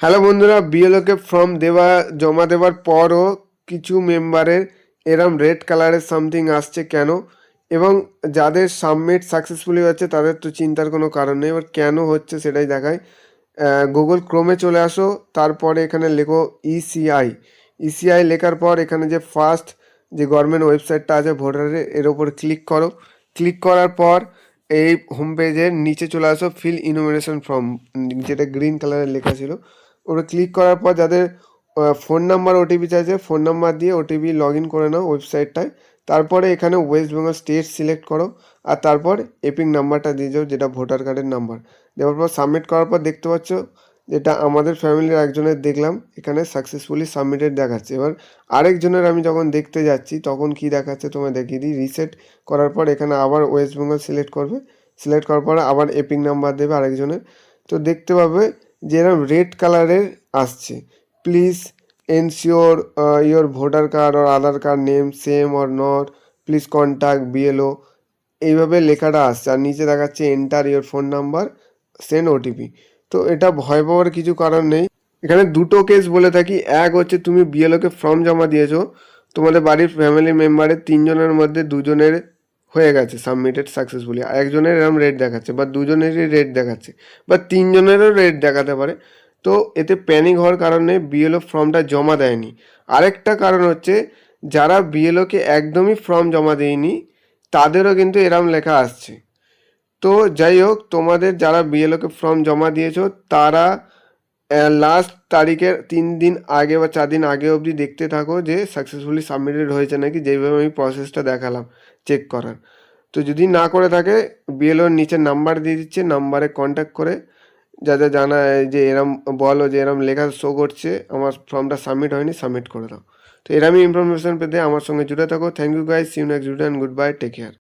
Hello বন্ধুরা, বিএলওকে form জমা দেওয়ার পরও কিছু মেম্বারের এরম রেড কালারের সামথিং আসছে কেন, এবং যাদের সাবমিট সাকসেসফুলি হচ্ছে তাদের তো চিন্তার কোনো কারণ নেই। এবার কেন হচ্ছে সেটাই দেখায়। গুগল ক্রোমে চলে আসো, তারপরে এখানে লেখো ইসিআই। ইসিআই লেখার পর এখানে যে ফার্স্ট যে গভর্নমেন্ট ওয়েবসাইটটা আছে ভোটারের, এর ওপর ক্লিক করো। ক্লিক করার পর এই হোম পেজের নিচে চলে আসো, ফিল ইনুমিনেশন ফর্ম, যেটা গ্রিন কালারের লেখা ছিল। ওটা ক্লিক করার পর যাদের ফোন নাম্বার ওটিপি চাইছে, ফোন নাম্বার দিয়ে ওটিপি লগ ইন করে নাও ওয়েবসাইটটায়। তারপরে এখানে ওয়েস্ট বেঙ্গল স্টেট সিলেক্ট করো, আর তারপর এপিক নাম্বারটা দিয়ে যাও, যেটা ভোটার কার্ডের নাম্বার। দেওয়ার পর সাবমিট করার পর দেখতে পাচ্ছ যেটা আমাদের ফ্যামিলির একজনের দেখলাম এখানে সাকসেসফুলি সাবমিটেড দেখাচ্ছে। এবার আরেকজনের আমি যখন দেখতে যাচ্ছি তখন কি দেখাচ্ছে তোমায় দেখিয়ে দিই। রিসেট করার পর এখানে আবার ওয়েস্ট বেঙ্গল সিলেক্ট করবে, সিলেক্ট করার পর আবার এপিক নাম্বার দেবে আরেকজনের। তো দেখতে পাবে যে এরকম রেড কালারের আসছে, please ensure your voter card or Aadhaar card name same or not, please contact BLO, এইভাবে লেখাটা আসছে। আর নিচে দেখাচ্ছে enter your phone number, send OTP. তো এটা ভয় পাওয়ার কিছু কারণ নেই। এখানে দুটো কেস বলে থাকি। এক হচ্ছে তুমি বিএলওকে ফর্ম জমা দিয়েছো, তোমাদের বাড়ির ফ্যামিলি মেম্বারের তিনজনের মধ্যে দুজনের হয়ে গেছে সাবমিটেড সাকসেসফুলি, একজনের এরম রেট দেখাচ্ছে, বা দুজনেরই রেট দেখাচ্ছে, বা তিনজনেরও রেট দেখাতে পারে। তো এতে প্যানিক হওয়ার কারণ নেই, বিএলও ফর্মটা জমা দেয়নি। আরেকটা কারণ হচ্ছে যারা বিএলওকে একদমই ফর্ম জমা দেয়নি তাদেরও কিন্তু এরম লেখা আসছে। তো যাই হোক, তোমাদের যারা বিএলওকে ফর্ম জমা দিয়েছো তারা লাস্ট তারিখের 3 দিন আগে বা 4 দিন আগে অবধি দেখতে থাকো যে সাকসেসফুলি সাবমিটেড হয়েছে নাকি, যেইভাবে আমি প্রসেসটা দেখালাম চেক করার। তো যদি না করে থাকে, বিএলওর নিচে নাম্বার দিয়ে দিচ্ছে, নাম্বারে কন্ট্যাক্ট করে যা যা জানা যে এরম বলো যে এরম লেখা শো করছে আমার ফর্মটা সাবমিট হয়নি, সাবমিট করে দাও। তো এরমই ইনফরমেশন পেতে আমার সঙ্গে জুড়ে থাকো। Thank you guys, see you next video, and goodbye, take care.